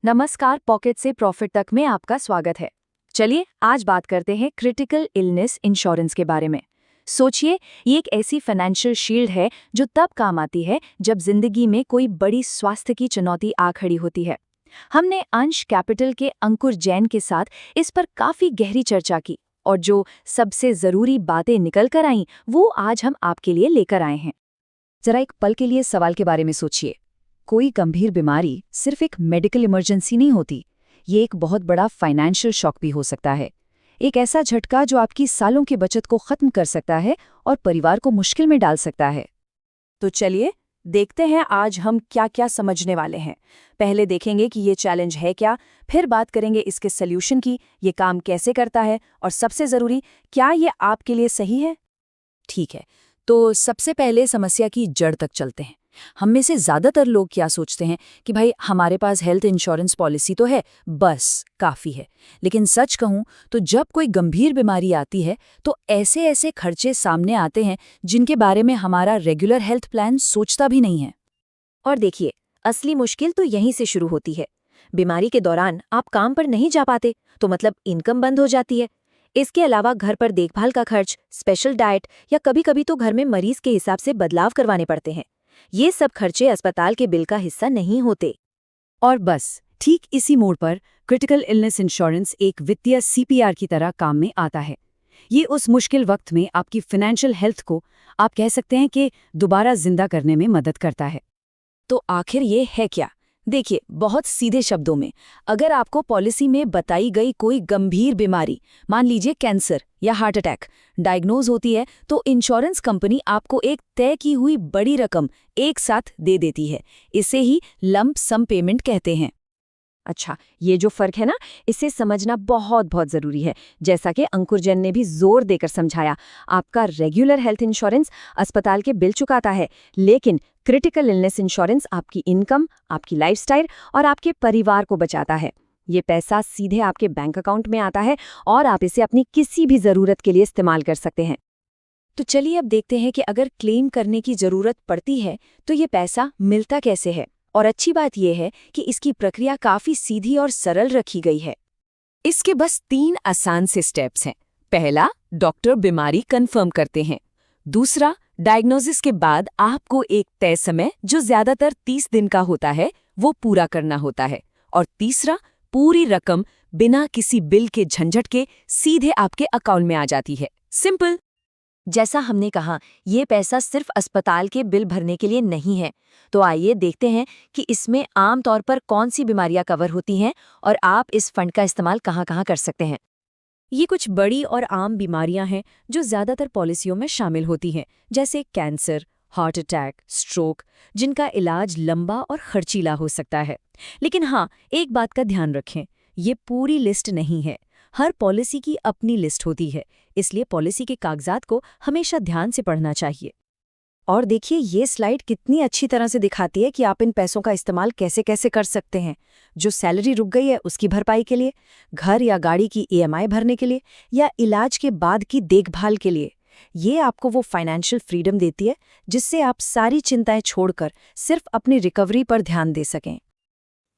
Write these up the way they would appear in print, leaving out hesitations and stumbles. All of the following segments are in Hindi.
नमस्कार, पॉकेट से प्रॉफिट तक में आपका स्वागत है। चलिए आज बात करते हैं क्रिटिकल इलनेस इंश्योरेंस के बारे में। सोचिए, ये एक ऐसी फाइनेंशियल शील्ड है जो तब काम आती है जब जिंदगी में कोई बड़ी स्वास्थ्य की चुनौती आ खड़ी होती है। हमने अंश कैपिटल के अंकुर जैन के साथ इस पर काफी गहरी चर्चा की और जो सबसे जरूरी बातें निकल कर आईं वो आज हम आपके लिए लेकर आए हैं। जरा एक पल के लिए सवाल के बारे में सोचिए। कोई गंभीर बीमारी सिर्फ एक मेडिकल इमरजेंसी नहीं होती, ये एक बहुत बड़ा फाइनेंशियल शॉक भी हो सकता है। एक ऐसा झटका जो आपकी सालों की बचत को खत्म कर सकता है और परिवार को मुश्किल में डाल सकता है। तो चलिए देखते हैं आज हम क्या क्या समझने वाले हैं। पहले देखेंगे कि ये चैलेंज है क्या, फिर बात करेंगे इसके सल्यूशन की, ये काम कैसे करता है और सबसे ज़रूरी, क्या ये आपके लिए सही है। ठीक है, तो सबसे पहले समस्या की जड़ तक चलते हैं। हम में से ज़्यादातर लोग क्या सोचते हैं कि भाई हमारे पास हेल्थ इंश्योरेंस पॉलिसी तो है, बस काफ़ी है। लेकिन सच कहूँ तो जब कोई गंभीर बीमारी आती है तो ऐसे ऐसे खर्चे सामने आते हैं जिनके बारे में हमारा रेगुलर हेल्थ प्लान सोचता भी नहीं है। और देखिए, असली मुश्किल तो यहीं से शुरू होती है। बीमारी के दौरान आप काम पर नहीं जा पाते तो मतलब इनकम बंद हो जाती है। इसके अलावा घर पर देखभाल का खर्च, स्पेशल डाइट या कभी कभी तो घर में मरीज के हिसाब से बदलाव करवाने पड़ते हैं। ये सब खर्चे अस्पताल के बिल का हिस्सा नहीं होते। और बस ठीक इसी मोड़ पर क्रिटिकल इलनेस इंश्योरेंस एक वित्तीय सीपीआर की तरह काम में आता है। ये उस मुश्किल वक्त में आपकी फाइनेंशियल हेल्थ को, आप कह सकते हैं कि दोबारा जिंदा करने में मदद करता है। तो आखिर ये है क्या? देखिए, बहुत सीधे शब्दों में, अगर आपको पॉलिसी में बताई गई कोई गंभीर बीमारी, मान लीजिए कैंसर या हार्ट अटैक, डायग्नोज होती है तो इंश्योरेंस कंपनी आपको एक तय की हुई बड़ी रकम एक साथ दे देती है। इसे ही लंप सम पेमेंट कहते हैं। अच्छा, ये जो फर्क है ना, इसे समझना बहुत बहुत ज़रूरी है। जैसा कि अंकुर जैन ने भी जोर देकर समझाया, आपका रेगुलर हेल्थ इंश्योरेंस अस्पताल के बिल चुकाता है, लेकिन क्रिटिकल इलनेस इंश्योरेंस आपकी इनकम, आपकी लाइफस्टाइल और आपके परिवार को बचाता है। ये पैसा सीधे आपके बैंक अकाउंट में आता है और आप इसे अपनी किसी भी ज़रूरत के लिए इस्तेमाल कर सकते हैं। तो चलिए अब देखते हैं कि अगर क्लेम करने की ज़रूरत पड़ती है तो ये पैसा मिलता कैसे है। और अच्छी बात यह है कि इसकी प्रक्रिया काफी सीधी और सरल रखी गई है। इसके बस 3 आसान से स्टेप्स हैं। पहला, डॉक्टर बीमारी कंफर्म करते हैं। दूसरा, डायग्नोसिस के बाद आपको एक तय समय, जो ज्यादातर 30 दिन का होता है, वो पूरा करना होता है। और तीसरा, पूरी रकम बिना किसी बिल के झंझट के सीधे आपके अकाउंट में आ जाती है। सिंपल। जैसा हमने कहा, ये पैसा सिर्फ अस्पताल के बिल भरने के लिए नहीं है। तो आइए देखते हैं कि इसमें आम तौर पर कौन सी बीमारियां कवर होती हैं और आप इस फंड का इस्तेमाल कहाँ-कहाँ कर सकते हैं। ये कुछ बड़ी और आम बीमारियां हैं जो ज़्यादातर पॉलिसियों में शामिल होती हैं, जैसे कैंसर, हार्ट अटैक, स्ट्रोक, जिनका इलाज लंबा और खर्चीला हो सकता है। लेकिन हाँ, एक बात का ध्यान रखें, ये पूरी लिस्ट नहीं है। हर पॉलिसी की अपनी लिस्ट होती है, इसलिए पॉलिसी के कागजात को हमेशा ध्यान से पढ़ना चाहिए। और देखिए, ये स्लाइड कितनी अच्छी तरह से दिखाती है कि आप इन पैसों का इस्तेमाल कैसे कैसे कर सकते हैं। जो सैलरी रुक गई है उसकी भरपाई के लिए, घर या गाड़ी की ईएमआई भरने के लिए, या इलाज के बाद की देखभाल के लिए। ये आपको वो फाइनेंशियल फ्रीडम देती है जिससे आप सारी चिंताएं छोड़कर सिर्फ अपनी रिकवरी पर ध्यान दे सकें।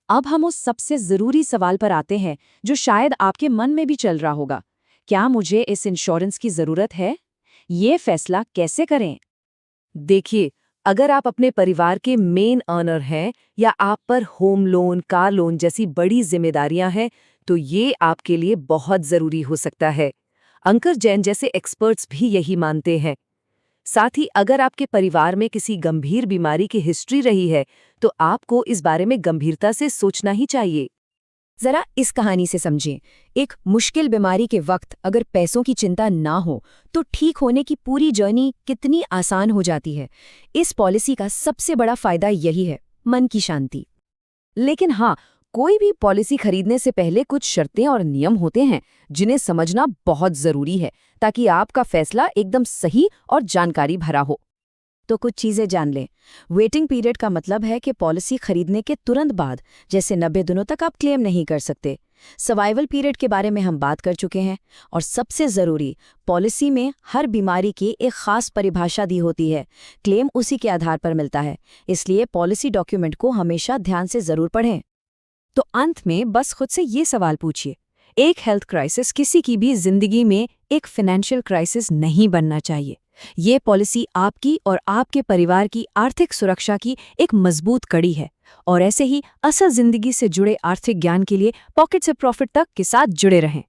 अब हम उस सबसे ज़रूरी सवाल पर आते हैं जो शायद आपके मन में भी चल रहा होगा। क्या मुझे इस इंश्योरेंस की ज़रूरत है? ये फैसला कैसे करें? देखिए, अगर आप अपने परिवार के मेन अर्नर हैं या आप पर होम लोन, कार लोन जैसी बड़ी जिम्मेदारियां हैं, तो ये आपके लिए बहुत ज़रूरी हो सकता है। अंकुर जैन जैसे एक्सपर्ट्स भी यही मानते हैं। साथ ही अगर आपके परिवार में किसी गंभीर बीमारी की हिस्ट्री रही है, तो आपको इस बारे में गंभीरता से सोचना ही चाहिए। जरा इस कहानी से समझें। एक मुश्किल बीमारी के वक्त अगर पैसों की चिंता ना हो तो ठीक होने की पूरी जर्नी कितनी आसान हो जाती है। इस पॉलिसी का सबसे बड़ा फायदा यही है, मन की शांति। लेकिन हाँ, कोई भी पॉलिसी खरीदने से पहले कुछ शर्तें और नियम होते हैं जिन्हें समझना बहुत जरूरी है, ताकि आपका फैसला एकदम सही और जानकारी भरा हो। तो कुछ चीज़ें जान लें। वेटिंग पीरियड का मतलब है कि पॉलिसी खरीदने के तुरंत बाद, जैसे 90 दिनों तक आप क्लेम नहीं कर सकते। सर्वाइवल पीरियड के बारे में हम बात कर चुके हैं। और सबसे ज़रूरी, पॉलिसी में हर बीमारी की एक खास परिभाषा दी होती है। क्लेम उसी के आधार पर मिलता है, इसलिए पॉलिसी डॉक्यूमेंट को हमेशा ध्यान से ज़रूर पढ़ें। तो अंत में बस खुद से ये सवाल पूछिए, एक हेल्थ क्राइसिस किसी की भी जिंदगी में एक फाइनेंशियल क्राइसिस नहीं बनना चाहिए। ये पॉलिसी आपकी और आपके परिवार की आर्थिक सुरक्षा की एक मजबूत कड़ी है। और ऐसे ही असल जिंदगी से जुड़े आर्थिक ज्ञान के लिए पॉकेट से प्रॉफिट तक के साथ जुड़े रहें।